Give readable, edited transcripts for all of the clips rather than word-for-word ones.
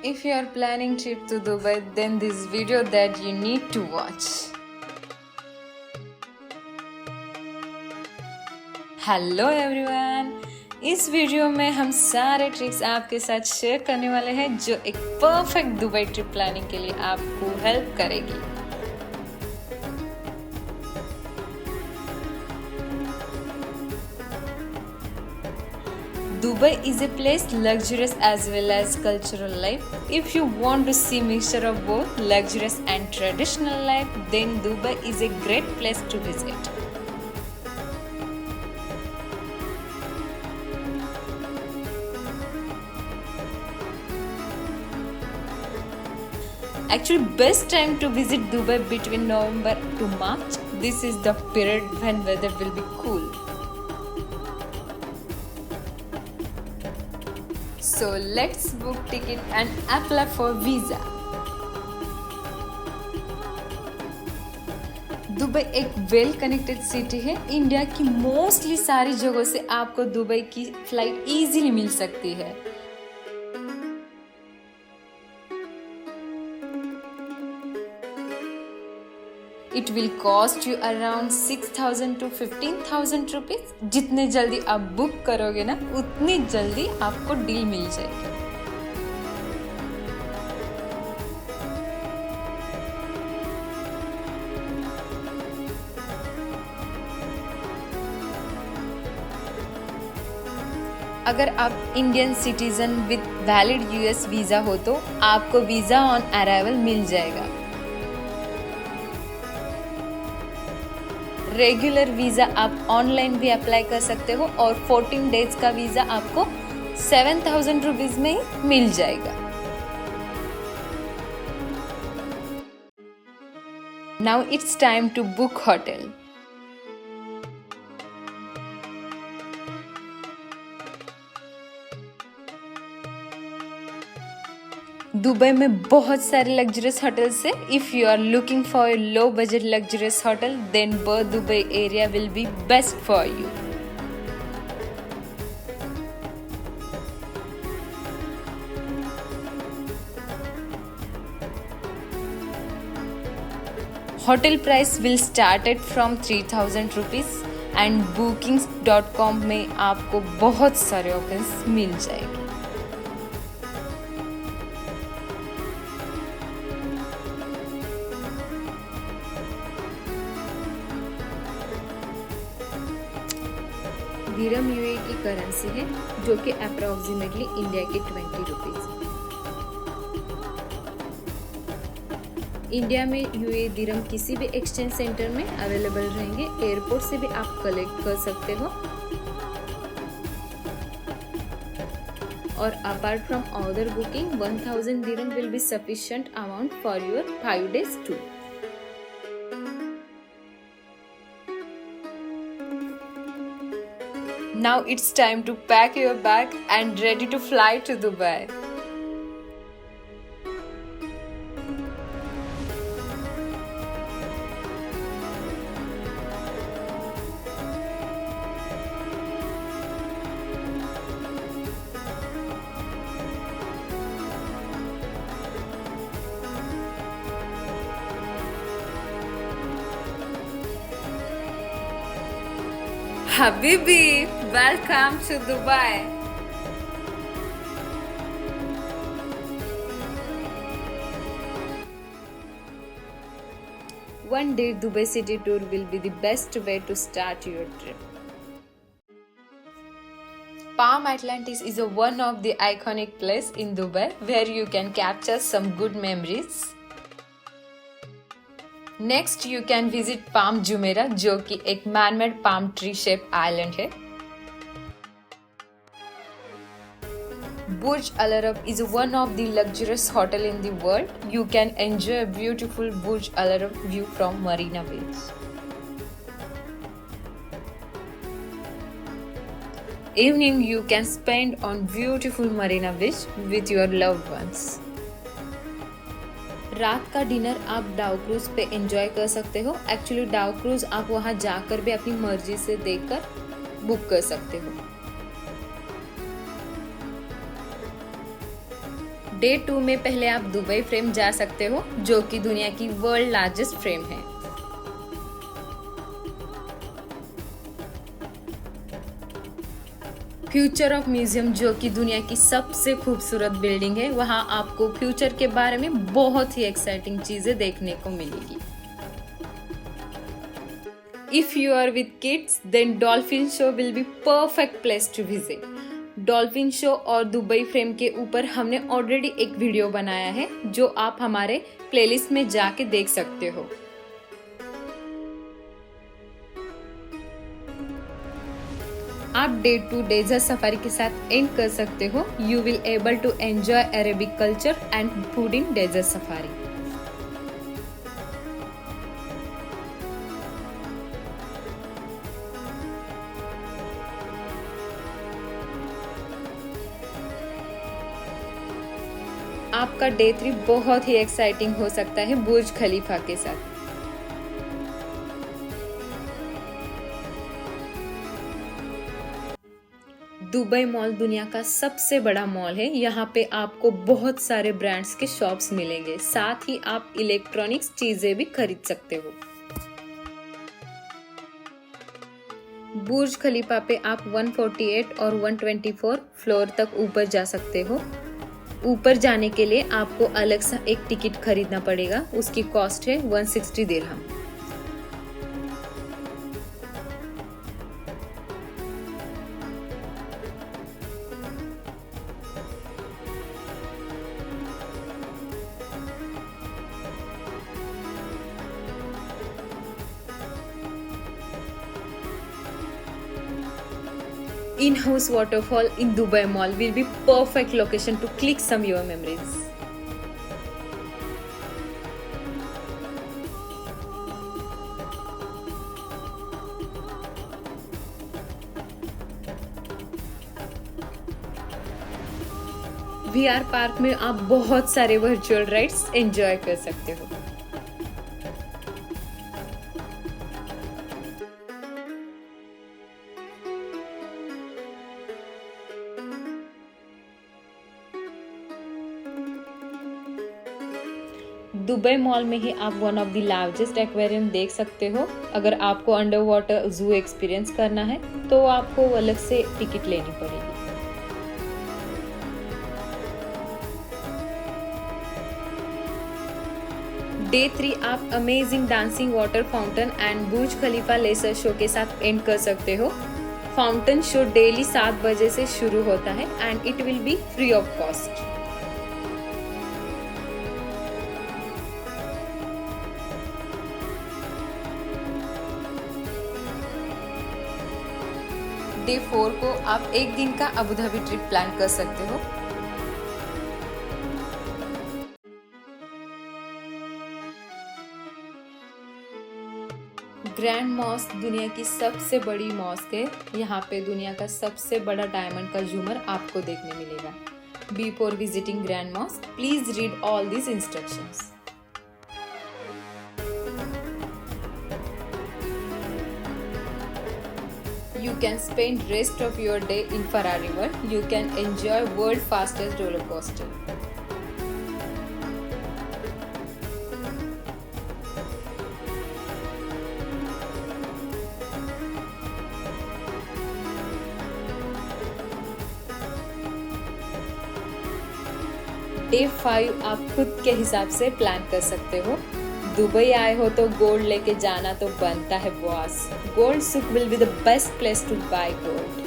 If you are planning trip to Dubai, then this video that you need to watch. Hello everyone, इस video में हम सारे tricks आपके साथ share करने वाले हैं जो एक परफेक्ट दुबई ट्रिप प्लानिंग के लिए आपको हेल्प करेगी। Dubai is a place luxurious as well as cultural life. If you want to see mixture of both luxurious and traditional life, then Dubai is a great place to visit. Actually, best time to visit Dubai between November to March. This is the period when weather will be cool. So let's book ticket and apply for visa. Dubai एक well connected CT है। India की mostly सारी जगहों से आपको Dubai की flight easily मिल सकती है। It will cost you around 6,000 to 15,000 rupees. जितने जल्दी आप बुक करोगे ना, उतनी जल्दी आपको डील मिल जाएगी। अगर आप Indian citizen with valid US visa हो तो आपको वीजा ऑन अराइवल मिल जाएगा। रेगुलर वीज़ा आप ऑनलाइन भी अप्लाई कर सकते हो और 14 डेज का वीज़ा आपको 7,000 रुपीज़ में ही मिल जाएगा। Now it's time to book hotel. Dubai में बहुत सारे लग्जरियस होटल्स है। If you are looking for a low budget luxurious hotel, then Bur Dubai area will be best for you. Hotel price will started from 3,000 rupees and bookings.com में आपको बहुत सारे options मिल जाएंगे। दिरहम UA की currency है जो कि अप्रॉक्सीमेटली इंडिया के 20 रुपीज़। इंडिया में यूए दिरहम किसी भी एक्सचेंज सेंटर में अवेलेबल रहेंगे। एयरपोर्ट से भी आप कलेक्ट कर सकते हो। और apart from other booking 1,000 dirham will be sufficient amount for your 5 days tour. Now it's time to pack your bag and ready to fly to Dubai. Habibi, welcome to Dubai. One day Dubai city tour will be the best way to start your trip. Palm Atlantis is one of the iconic place in Dubai where you can capture some good memories. Next you can visit palm Jumeirah जो कि एक manmade palm tree shape island है। बुर्ज अल अरब is one of the luxurious hotel in the world. You can enjoy a beautiful Burj Al Arab view from Marina Beach. Evening you can spend on beautiful Marina Beach with your loved ones. रात का dinner आप डाउ cruise पे enjoy कर सकते हो। Actually डाउ cruise आप वहां जाकर भी अपनी मर्जी से देखकर बुक कर सकते हो। डे 2 में पहले आप दुबई फ्रेम जा सकते हो, जो कि दुनिया की वर्ल्ड लार्जेस्ट फ्रेम है। फ्यूचर ऑफ म्यूजियम, जो कि दुनिया की सबसे खूबसूरत बिल्डिंग है, वहाँ आपको फ्यूचर के बारे में बहुत ही एक्साइटिंग चीजें देखने को मिलेगी। If you are with kids, then Dolphin Show will be perfect place to visit. Dolphin show और दुबई फ्रेम के ऊपर हमने ऑलरेडी एक वीडियो बनाया है, जो आप हमारे प्लेलिस्ट में जाके देख सकते हो। आप डे 2 डेजर्ट सफारी के साथ एंड कर सकते हो। You will able to enjoy Arabic culture and food in desert safari. आपका डे 3 बहुत ही एक्साइटिंग हो सकता है बुर्ज खलीफा के साथ। दुबई मॉल दुनिया का सबसे बड़ा मॉल है। यहाँ पे आपको बहुत सारे ब्रांड्स के शॉप्स मिलेंगे, साथ ही आप इलेक्ट्रॉनिक्स चीजें भी खरीद सकते हो। बुर्ज खलीफा पे आप 148 और 124 फ्लोर तक ऊपर जा सकते हो। ऊपर जाने के लिए आपको अलग सा एक टिकट खरीदना पड़ेगा, उसकी कॉस्ट है 160 दिरहम। In-house waterfall in Dubai Mall will be perfect location to click some your memories. VR park में आप बहुत सारे वर्चुअल राइड्स एंजॉय कर सकते हो। दुबई मॉल में ही आप one of the largest aquarium देख सकते हो। अगर आपको अंडर वाटर जू एक्सपीरियंस करना है तो आपको अलग से टिकट लेनी पड़ेगी। डे 3 आप amazing dancing water fountain and Burj Khalifa laser show के साथ एंड कर सकते हो। फाउंटेन शो डेली 7 बजे से शुरू होता है and it will be free of cost. Day 4 को आप एक दिन का अबू धाबी ट्रिप प्लान कर सकते हो। ग्रैंड मॉस्क दुनिया की सबसे बड़ी मॉस्क है। यहाँ पे दुनिया का सबसे बड़ा डायमंड का झूमर आपको देखने मिलेगा। Before visiting grand mask, please read all these instructions. You can spend rest of your day in Ferrari World. You can enjoy world fastest roller coaster. Day 5 आप खुद के हिसाब से प्लान कर सकते हो। दुबई आए हो तो गोल्ड लेके जाना तो बनता है boss. Gold souk will be the best place to buy gold.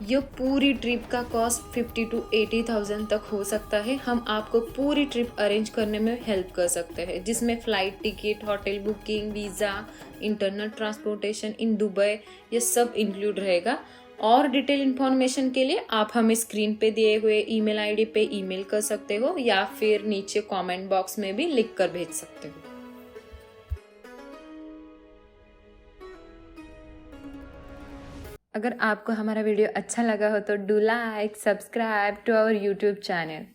ये पूरी ट्रिप का कॉस्ट 50 to 80,000 तक हो सकता है। हम आपको पूरी ट्रिप अरेंज करने में हेल्प कर सकते हैं, जिसमें flight ticket, hotel booking, visa, internal transportation in Dubai, ये सब इंक्लूड रहेगा। और डिटेल इन्फॉर्मेशन के लिए आप हमें स्क्रीन पे दिए हुए ईमेल आईडी पे ईमेल कर सकते हो या फिर नीचे कमेंट बॉक्स में भी लिख कर भेज सकते हो। अगर आपको हमारा वीडियो अच्छा लगा हो तो do like, subscribe to our YouTube channel.